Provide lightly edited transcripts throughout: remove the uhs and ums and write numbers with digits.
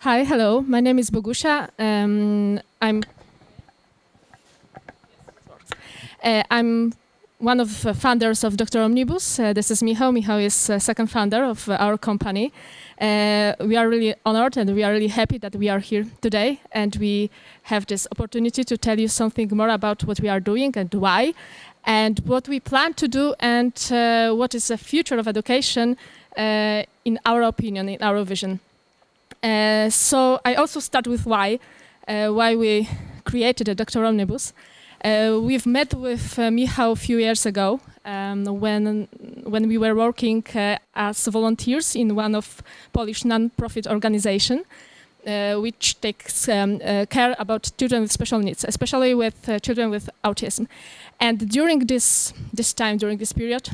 Hi, hello. My name is Bogusia. I'm one of the founders of Dromnibus. This is Michał. Michał is second founder of our company. We are really honored and we are really happy that we are here today and we have this opportunity to tell you something more about what we are doing and why, and what we plan to do and what is the future of education in our opinion, in our vision. So I also start with why we created a Dromnibus. We've met with Michał a few years ago when we were working as volunteers in one of Polish non-profit organization, which takes care about children with special needs, especially with children with autism. And during this period,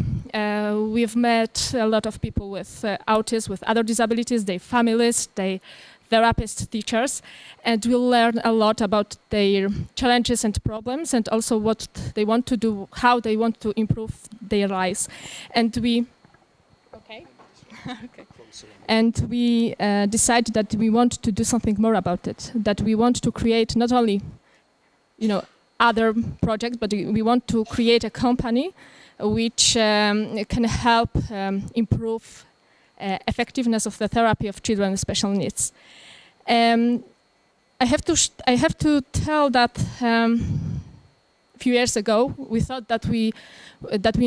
we've met a lot of people with autism, with other disabilities, their families, their therapists, teachers, and we'll learn a lot about their challenges and problems, and also what they want to do, how they want to improve their lives. And we decided that we want to do something more about it, that we want to create not only, other projects, but we want to create a company which can help improve effectiveness of the therapy of children with special needs. I have to tell that a few years ago we thought that we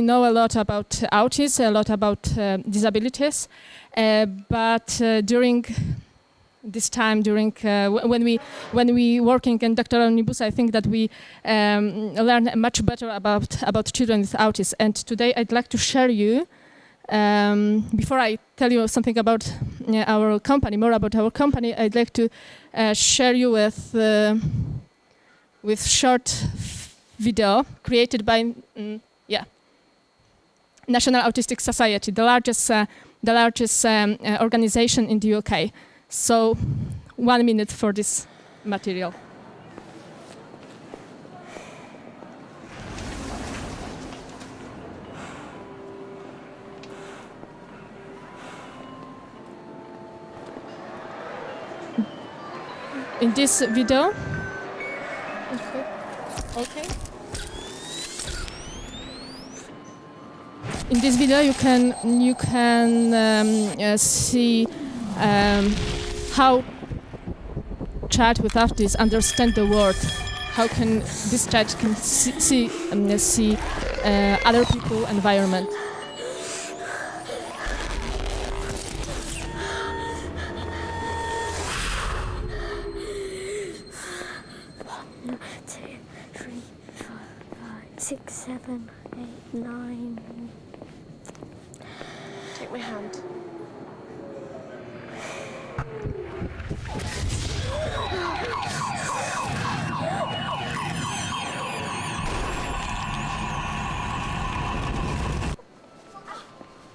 know a lot about autism, a lot about disabilities, but during this time, when we working in Dromnibus, I think that we learn much better about children with autism. And today I'd like to share you. Before I tell you something about our company, more about our company, I'd like to share you with short video created by National Autistic Society, the largest organization in the UK. So 1 minute for this material. In this video, in this video you can see how child with autism understand the world. How can this child see other people, environment. Six, 7, 8, 9. Take my hand.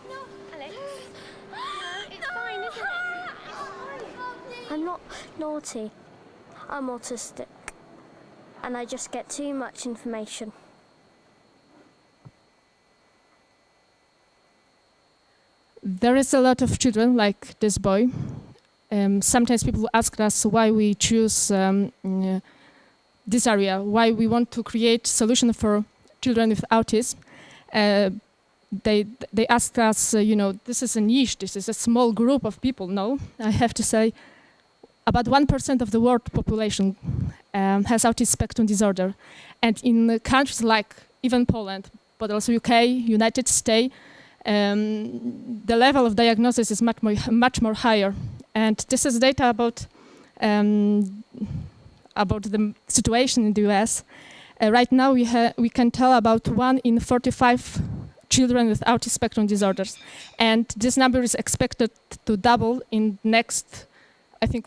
No, Alex. It's fine, isn't it? I'm not naughty. I'm autistic. And I just get too much information. There is a lot of children like this boy. Sometimes people ask us why we choose this area, why we want to create solution for children with autism. They ask us, this is a niche, this is a small group of people. No, I have to say, about 1% of the world population has autism spectrum disorder, and in countries like even Poland, but also UK, United States. The level of diagnosis is much more higher, and this is data about the situation in the US. Right now, we can tell about 1 in 45 children with autism spectrum disorders, and this number is expected to double in next, I think,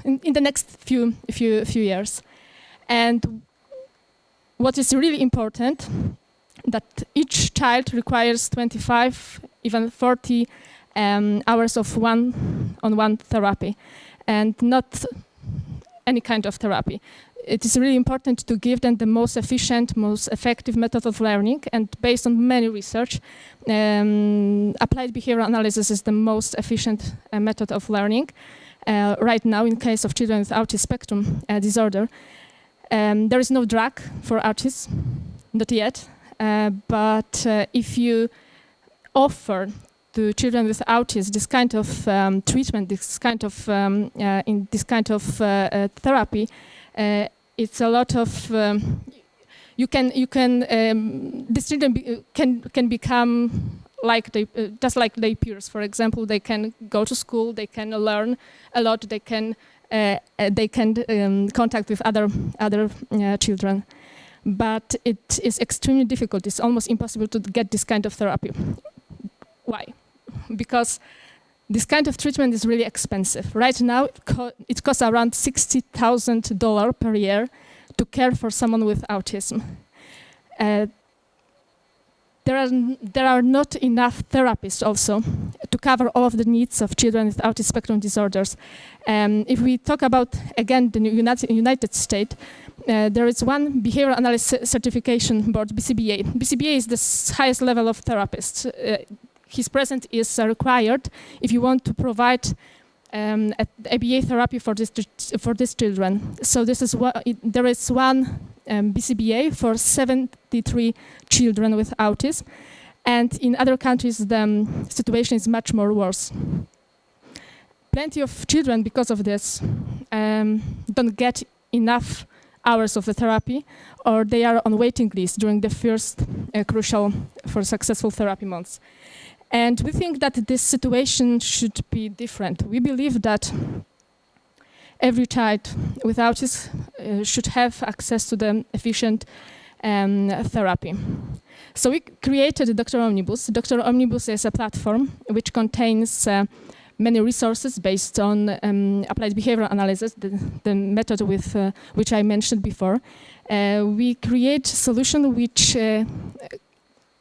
in the next few years. And what is really important, that each child requires 25, even 40 hours of one-on-one therapy, and not any kind of therapy. it is really important to give them the most efficient, most effective method of learning. And based on many research, applied behavioral analysis is the most efficient method of learning. Right now, in case of children with autism spectrum disorder, there is no drug for autism, not yet. But if you offer to children with autism this kind of treatment, this kind of therapy, it's a lot of these children can become like just like their peers. For example, they can go to school, they can learn a lot, they can contact with other children. But it is extremely difficult. It's almost impossible to get this kind of therapy. Why? Because this kind of treatment is really expensive. Right now, it costs around $60,000 per year to care for someone with autism. There are not enough therapists also to cover all of the needs of children with autism spectrum disorders. If we talk about, again, the United States, there is one behavioral analysis certification board, BCBA. BCBA is the highest level of therapists. His presence is required if you want to provide ABA therapy for these children. So there is one BCBA for 73 children with autism, and in other countries the situation is much more worse. Plenty of children, because of this, don't get enough hours of the therapy, or they are on waiting list during the first crucial for successful therapy months. And we think that this situation should be different. We believe that every child with autism should have access to the efficient therapy. So we created Dr. Omnibus. Dr. Omnibus is a platform which contains many resources based on applied behavioral analysis, the method with which I mentioned before. We create solution which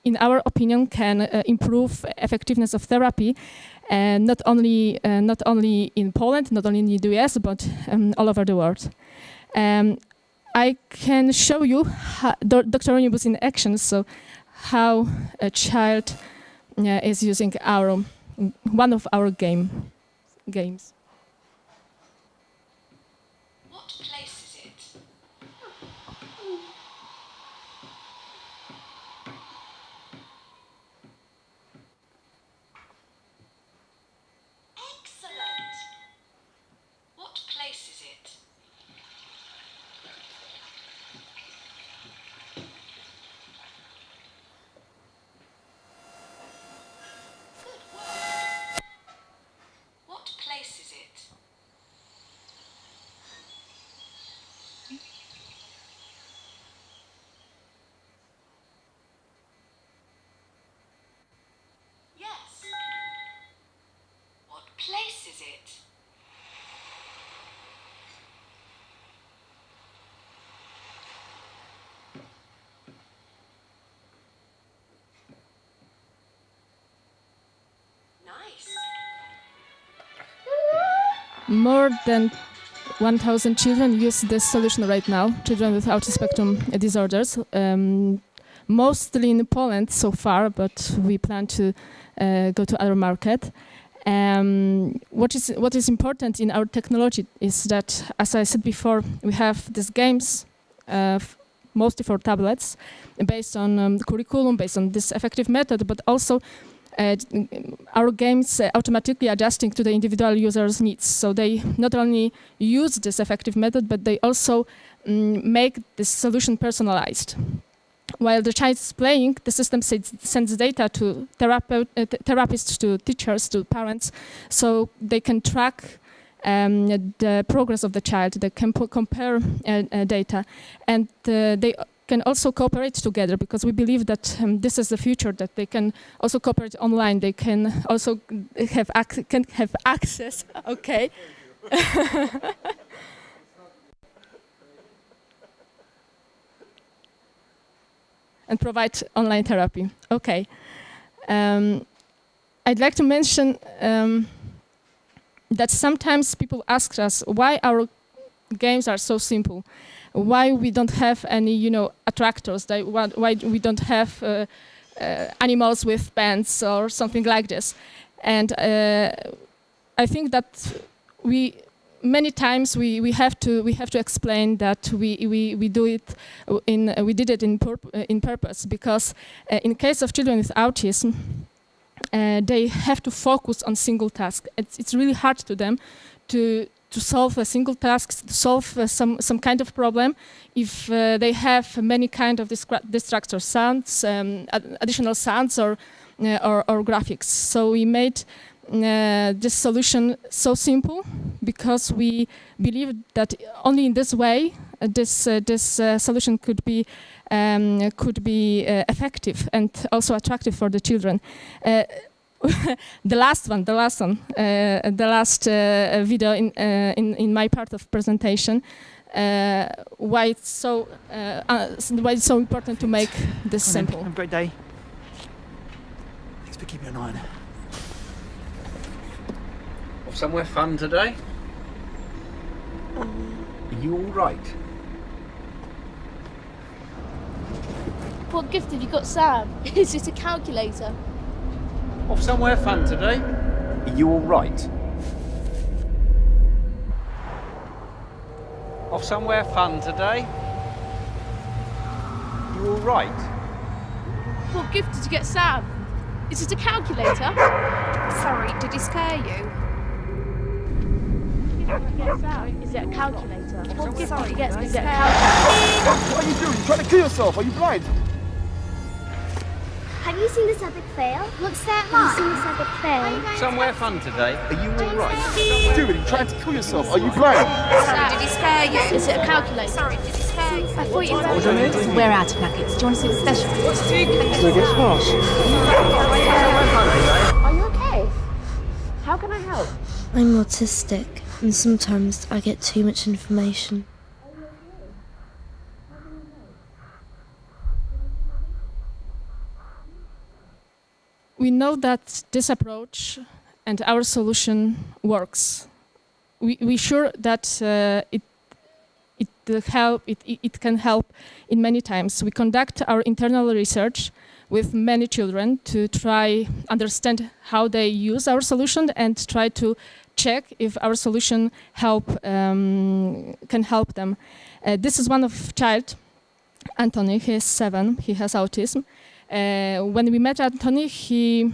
in our opinion, can improve effectiveness of therapy, not only in Poland, not only in the US, but all over the world. I can show you Dr. Dromnibus in action, so how a child is using Arum, one of our games. What place is it? Excellent! What place is it? Good work! What place is it? Yes. What place is it? Nice. More than 1,000 children use this solution right now, children with autism spectrum disorders, mostly in Poland so far, but we plan to go to other market. What is important in our technology is that, as I said before, we have these games mostly for tablets, based on curriculum, based on this effective method, but also our games automatically adjusting to the individual user's needs. So they not only use this effective method, but they also make this solution personalized. While the child is playing, the system sends data to therapists, to teachers, to parents, so they can track the progress of the child. They can compare data, and they can also cooperate together, because we believe that this is the future, that they can also cooperate online. They can also have access. Okay. And provide online therapy. Okay. I'd like to mention that sometimes people ask us why our games are so simple. why we don't have any, attractors, why we don't have animals with pants or something like this. And I think that many times we have to explain that we did it in purpose, because in case of children with autism, they have to focus on single task. It's really hard to them to solve a single task, to solve some kind of problem, if they have many kind of distractor sounds, additional sounds or graphics. So we made this solution so simple, because we believe that only in this way this solution could be effective and also attractive for the children. The last video in my part of presentation, why it's so important to make this simple. Have a great day. Thanks for keeping an eye on it. Off somewhere fun today? Are you all right? What gift have you got, Sam? Is it a calculator? Off somewhere fun today? Are you all right? Off somewhere fun today? You all right? What gift did you get, Sam? Is it a calculator? Sorry, did he scare you? Yes, Sam. Is it a calculator? What gift did you get? Sorry, Is it a calculator? What are you doing? You're trying to kill yourself. Are you blind? Have you seen this epic fail? What's that Have you seen like? this epic fail? Somewhere fun today? Are you all right? What are you doing? You're trying to kill yourself. Are you blind? Sorry, did he scare you? Is it a calculator? Sorry, did he scare you? I thought you were. We're out of nuggets. Do you want to see the special? Are you okay? How can I help? I'm autistic, and sometimes I get too much information. We know that this approach and our solution works. We're sure that it can help in many times. We conduct our internal research with many children to try understand how they use our solution and try to check if our solution can help them. This is one of child, Anthony. He is 7. He has autism. When we met Anthony, he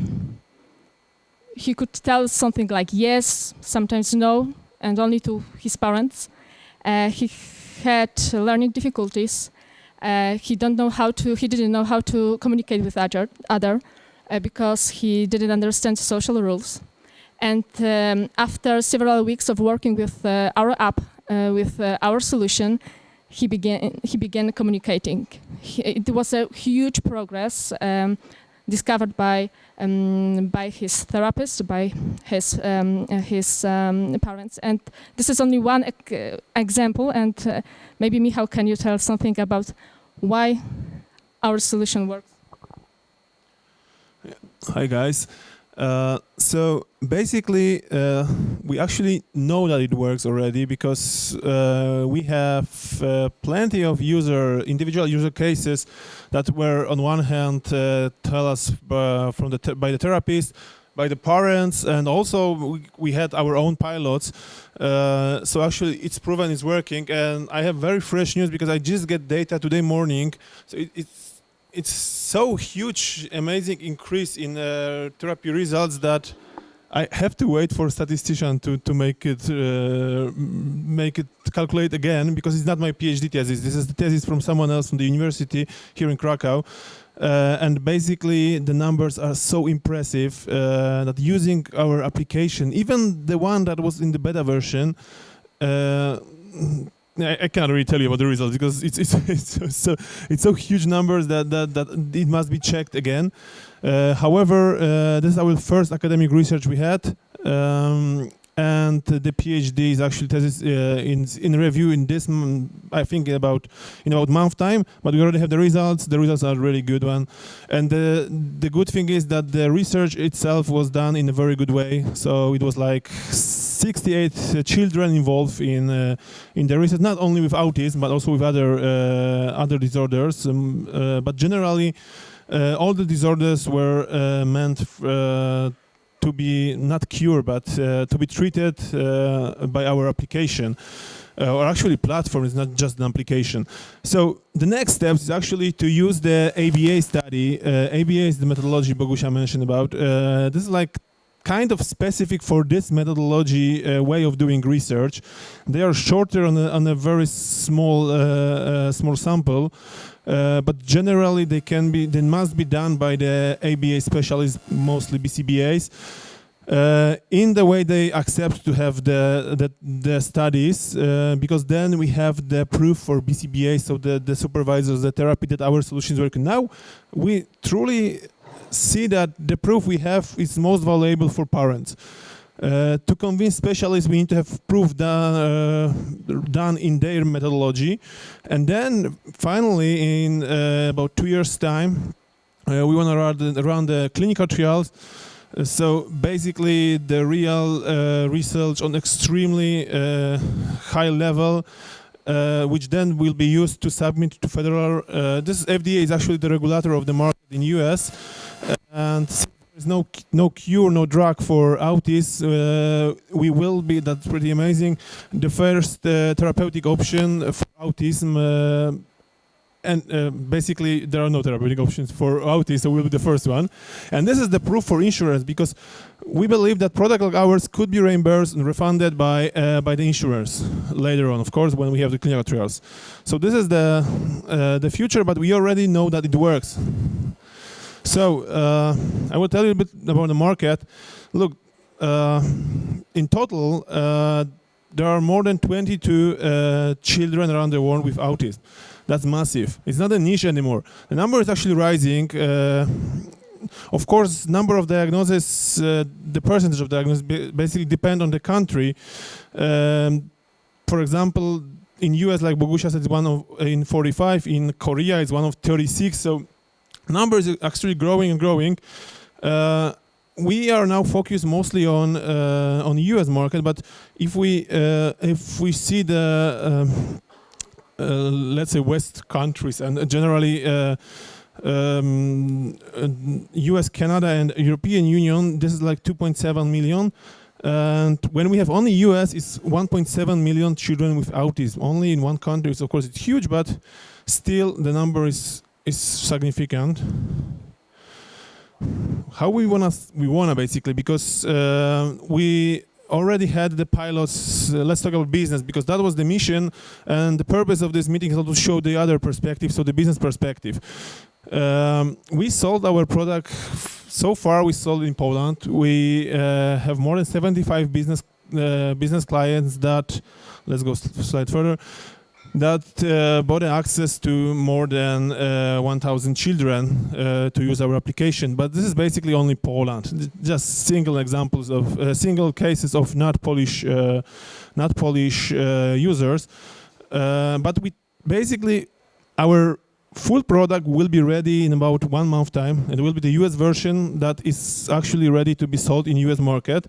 could tell something like yes, sometimes no, and only to his parents. He had learning difficulties. He didn't know how to communicate with other because he didn't understand social rules. And after several weeks of working with our app, with our solution, he began communicating. It was a huge progress discovered by his therapist, by his parents. And this is only one example. And maybe Michał, can you tell something about why our solution works? Hi guys. So basically, we actually know that it works already because we have plenty of individual user cases that were on one hand tell us by the therapist, by the parents, and also we had our own pilots. So actually it's proven it's working, and I have very fresh news because I just get data today morning. So it's so huge, amazing increase in therapy results that I have to wait for a statistician to make it calculate again, because it's not my PhD thesis. This is the thesis from someone else from the university here in Krakow. And basically the numbers are so impressive that using our application, even the one that was in the beta version, I can't really tell you about the results because it's so huge numbers that it must be checked again. However, this is our first academic research we had, and the PhD is actually thesis in review in this I think in about month time. But we already have the results. The results are a really good one, and the good thing is that the research itself was done in a very good way. So it was like 68 children involved in the research, not only with autism but also with other disorders. But generally, all the disorders were meant to be not cured, but to be treated by our application. Or actually platform is not just an application. So the next step is actually to use the ABA study. ABA is the methodology Bogusia mentioned about. This is like kind of specific for this methodology way of doing research. They are shorter on a very small sample, but generally they must be done by the ABA specialists, mostly BCBAs. In the way they accept to have the studies, because then we have the proof for BCBA, so the supervisors, the therapy that our solutions work. Now we truly see that the proof we have is most valuable for parents. To convince specialists, we need to have proof done in their methodology, and then finally, in about 2 years' time, we want to run the clinical trials. So basically, the real research on extremely high level, which then will be used to submit to federal. This FDA is actually the regulator of the market in US, and since there's no cure, no drug for autism. We will be, that's pretty amazing, the first therapeutic option for autism. And basically, there are no therapeutic options for autism, so we'll be the first one. And this is the proof for insurance, because we believe that product like ours could be reimbursed and refunded by the insurance later on, of course, when we have the clinical trials. So this is the future, but we already know that it works. So I will tell you a bit about the market. Look, in total, there are more than 22 children around the world with autism. That's massive. It's not a niche anymore. The number is actually rising. Of course, number of diagnoses, the percentage of diagnoses basically depend on the country. For example, in US, like Bogusia said, it's one in 45. In Korea, it's one of 36. So number is actually growing and growing. We are now focused mostly on US market, but if we see the let's say West countries and generally US, Canada, and European Union, this is like 2.7 million. And when we have only US, it's 1.7 million children with autism. Only in one country, so of course it's huge, but still the number is significant. How we wanna basically, because we already had the pilots. Let's talk about business, because that was the mission, and the purpose of this meeting is to show the other perspective, so the business perspective. We sold our product. So far, we sold in Poland. We have more than 75 business clients that, let's go slide further, that bought access to more than 1,000 children to use our application. But this is basically only Poland. Just single examples of single cases of not Polish users. But we basically, our full product will be ready in about 1 month time. It will be the US version that is actually ready to be sold in US market.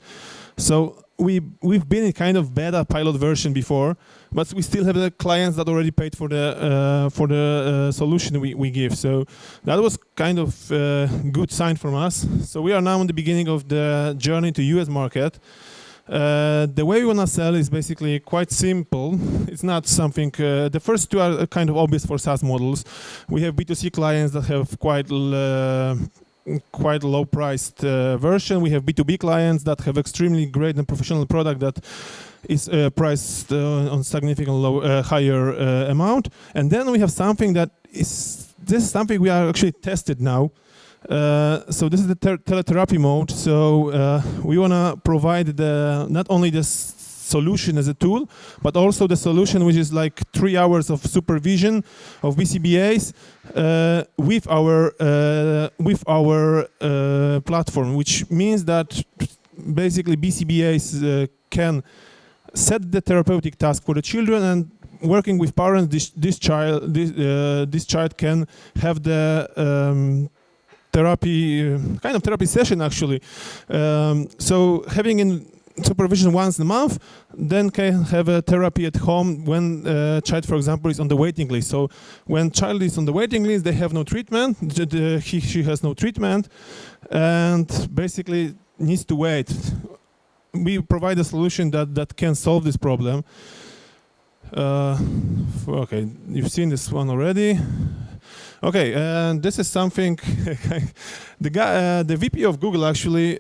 So we've been in kind of beta pilot version before, but we still have the clients that already paid for the solution we give. So that was kind of a good sign from us. So we are now in the beginning of the journey to US market. The way we want to sell is basically quite simple. It's not something, the first two are kind of obvious for SaaS models. We have B2C clients that have quite low-priced version. We have B2B clients that have extremely great and professional product that is priced on significant higher amount. And then we have something that this is something we are actually tested now. So this is the teletherapy mode. So we want to provide not only the solution as a tool, but also the solution which is like 3 hours of supervision of BCBAs with our platform, which means that basically BCBAs can set the therapeutic task for the children, and working with parents, this child can have the therapy session actually. So having supervision once a month, then can have a therapy at home when child, for example, is on the waiting list. So when child is on the waiting list, they have no treatment, she has no treatment, and basically needs to wait. We provide a solution that can solve this problem. Okay, you've seen this one already. Okay, and this is something the VP of Google actually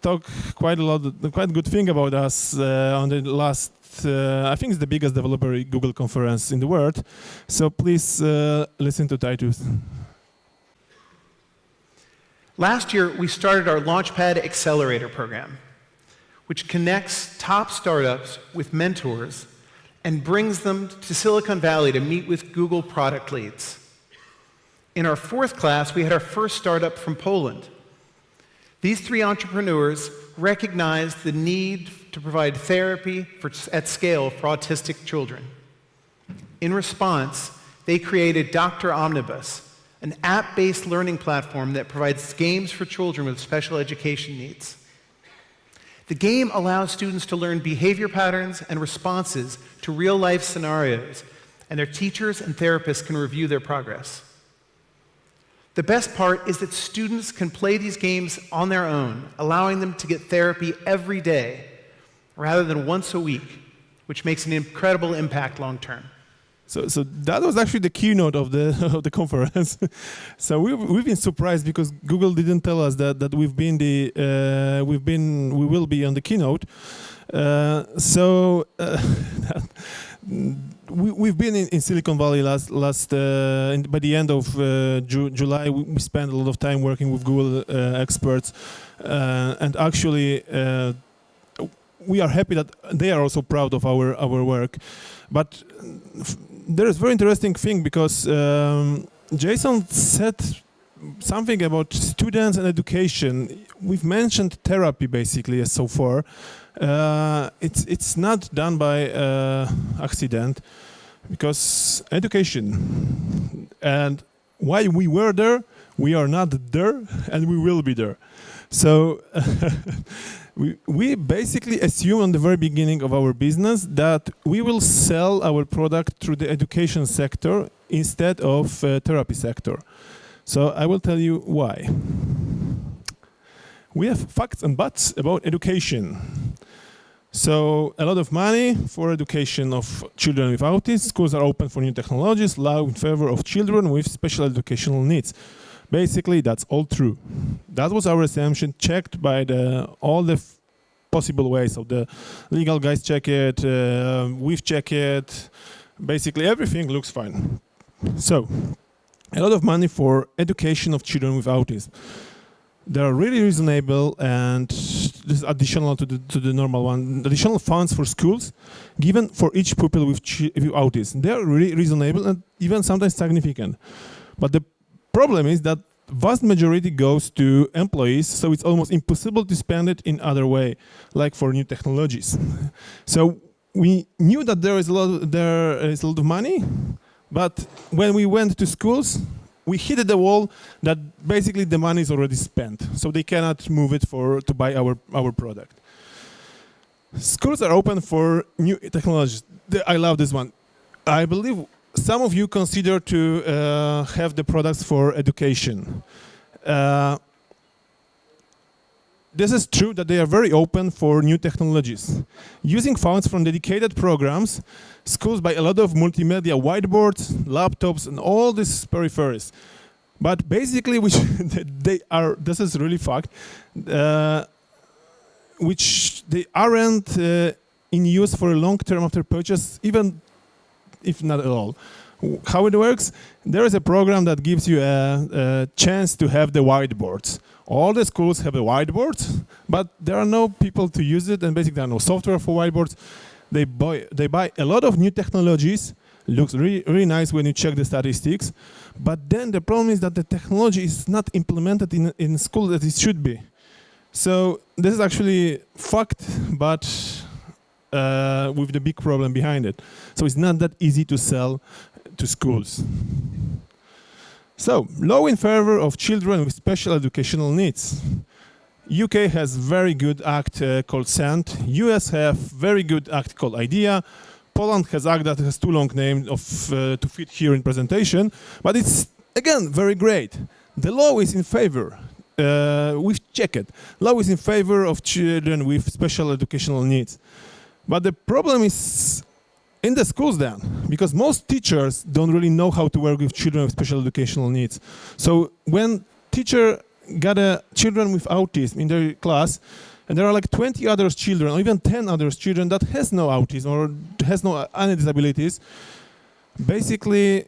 talked quite good thing about us on the last. I think it's the biggest developer Google conference in the world. So please listen to Titus. Last year, we started our Launchpad Accelerator program, which connects top startups with mentors and brings them to Silicon Valley to meet with Google product leads. In our fourth class, we had our first startup from Poland. These three entrepreneurs recognized the need to provide therapy at scale for autistic children. In response, they created Dromnibus, an app-based learning platform that provides games for children with special education needs. The game allows students to learn behavior patterns and responses to real-life scenarios, and their teachers and therapists can review their progress. The best part is that students can play these games on their own, allowing them to get therapy every day, rather than once a week, which makes an incredible impact long-term. So that was actually the keynote of the conference. So we've been surprised because Google didn't tell us that we will be on the keynote. We've been in Silicon Valley by the end of July. We spent a lot of time working with Google experts, and actually we are happy that they are also proud of our work. But there is a very interesting thing because Jason said something about students and education. We've mentioned therapy basically so far. It's not done by accident, because education, and while we were there, we are not there, and we will be there. So we basically assume on the very beginning of our business that we will sell our product through the education sector instead of therapy sector. So I will tell you why. We have facts and buts about education. So a lot of money for education of children with autism. Schools are open for new technologies, law in favor of children with special educational needs. Basically, that's all true. That was our assumption, checked by all the possible ways. So the legal guys check it, we've checked it. Basically, everything looks fine. So, a lot of money for education of children with autism. They are really reasonable, and this is additional to the normal one. Additional funds for schools given for each pupil with autism. They are really reasonable and even sometimes significant. But the problem is that vast majority goes to employees, so it's almost impossible to spend it in other way, like for new technologies. So we knew that there is a lot of money, but when we went to schools, we hit the wall that basically the money is already spent, so they cannot move it to buy our product. Schools are open for new technologies. I love this one. I believe some of you consider to have the products for education. This is true that they are very open for new technologies. Using funds from dedicated programs, schools buy a lot of multimedia whiteboards, laptops, and all these peripherals. But basically, this is really fact, which they aren't in use for a long term after purchase, even if not at all. How it works? There is a program that gives you a chance to have the whiteboards. All the schools have the whiteboards, but there are no people to use it, and basically there are no software for whiteboards. They buy a lot of new technologies. Looks really, really nice when you check the statistics, but then the problem is that the technology is not implemented in school as it should be. So this is actually fact, but with the big problem behind it. So it's not that easy to sell to schools. So, law in favor of children with special educational needs. UK has very good act called SAND. US have very good act called IDEA. Poland has act that has too long name to fit here in presentation, but it's again very great. The law is in favor. We've checked it. Law is in favor of children with special educational needs. But the problem is in the schools then, because most teachers don't really know how to work with children with special educational needs. So when teacher got children with autism in their class, and there are like 20 other children, or even 10 other children that has no autism or has no any disabilities, basically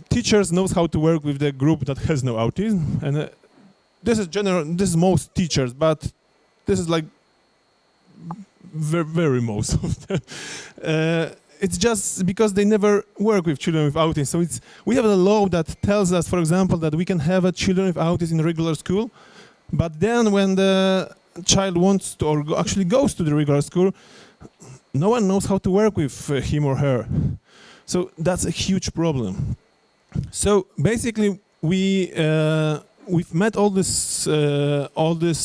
teachers knows how to work with the group that has no autism, and this is general. This is most teachers, but this is like very most of them. It's just because they never work with children with autism. So we have a law that tells us, for example, that we can have a children with autism in a regular school, but then when the child wants to or actually goes to the regular school, no one knows how to work with him or her. So that's a huge problem. So basically, we've met all these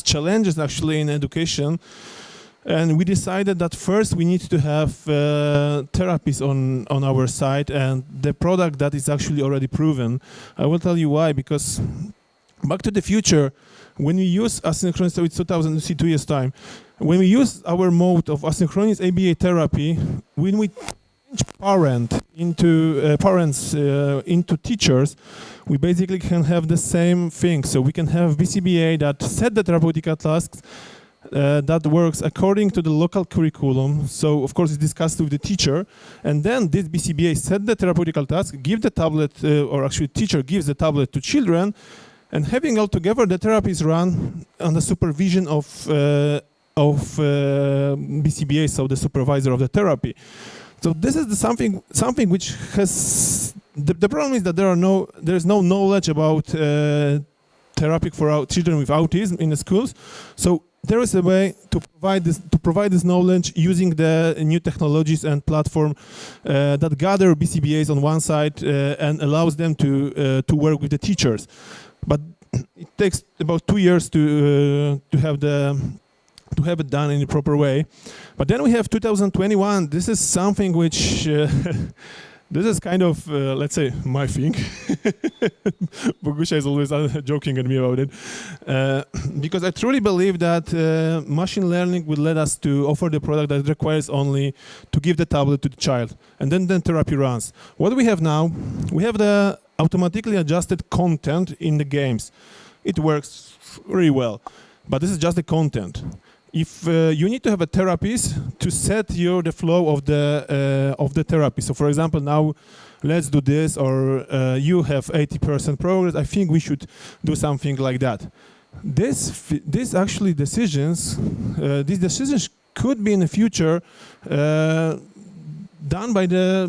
challenges actually in education. And we decided that first we need to have therapies on our site, and the product that is actually already proven. I will tell you why, because Back to the Future, when we use asynchronous, so it's 2 years time, when we use our mode of asynchronous ABA therapy, when we change parents into teachers, we basically can have the same thing. So we can have BCBA that set the therapeutic tasks, that works according to the local curriculum. So of course it's discussed with the teacher, and then this BCBA set the therapeutic task, give the tablet, or actually teacher gives the tablet to children, and having all together the therapy is run under supervision of BCBA, so the supervisor of the therapy. So this is something which has the problem is that there is no knowledge about therapy for children with autism in the schools. So there is a way to provide this knowledge using the new technologies and platform that gather BCBAs on one side and allows them to work with the teachers. But it takes about 2 years to have it done in the proper way. But then we have 2021. This is something which this is kind of, let's say, my thing. Bogusia is always joking at me about it. Because I truly believe that machine learning will let us to offer the product that requires only to give the tablet to the child. And then therapy runs. What we have now, we have the automatically adjusted content in the games. It works really well. But this is just the content. If you need to have a therapist to set the flow of the therapy. So, for example, now let's do this, or you have 80% progress. I think we should do something like that. These actually decisions, these decisions could be in the future done by the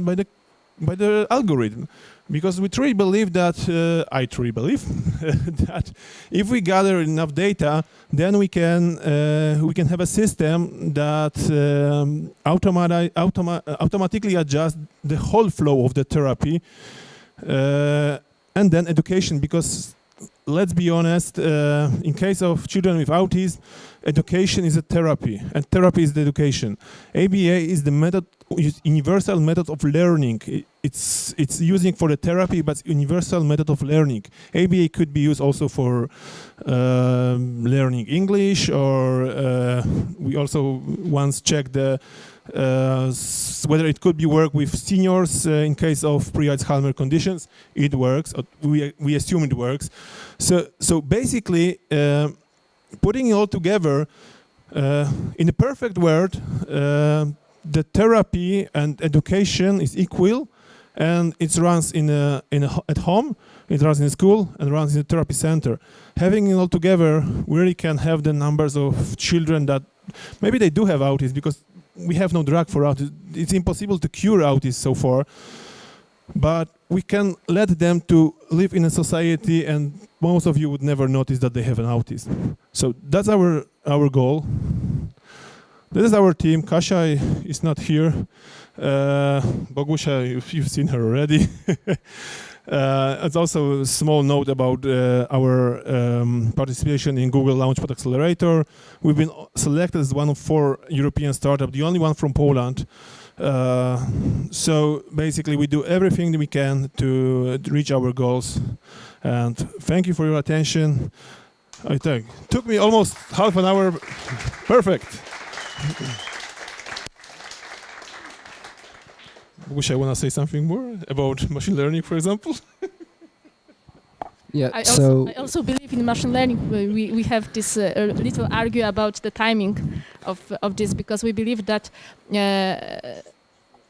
algorithm. Because we truly believe that, I truly believe that if we gather enough data, then we can have a system that automatically adjusts the whole flow of the therapy, and then education. Because let's be honest, in case of children with autism, education is a therapy, and therapy is the education. ABA is the method, universal method of learning. It's using for the therapy, but it's universal method of learning. ABA could be used also for learning English, or we also once checked whether it could be work with seniors in case of pre-Alzheimer conditions. It works. We assume it works. So basically, putting it all together, in a perfect world, the therapy and education is equal, and it runs at home, it runs in school, and runs in the therapy center. Having it all together, we really can have the numbers of children that maybe they do have autism, because we have no drug for autism. It's impossible to cure autism so far, but we can let them to live in a society, and most of you would never notice that they have an autism. So that's our goal. This is our team. Kasia is not here. Bogusia, you've seen her already. It's also a small note about our participation in Google Launchpad Accelerator. We've been selected as one of 4 European startups, the only one from Poland. So basically, we do everything that we can to reach our goals. And thank you for your attention. I think took me almost half an hour. Perfect. Wish I want to say something more about machine learning, for example. Yeah. I So also believe in machine learning. We have this little argue about the timing of this, because we believe that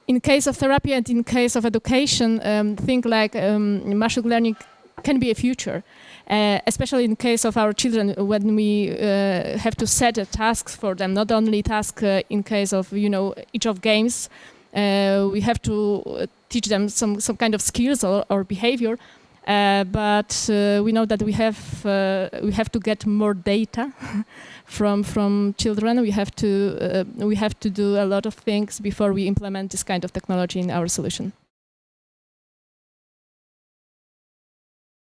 in case of therapy and in case of education, things like machine learning can be a future, especially in case of our children, when we have to set tasks for them, not only tasks in case of each of games. We have to teach them some kind of skills or behavior, but we know that we have to get more data from children. We have to do a lot of things before we implement this kind of technology in our solution.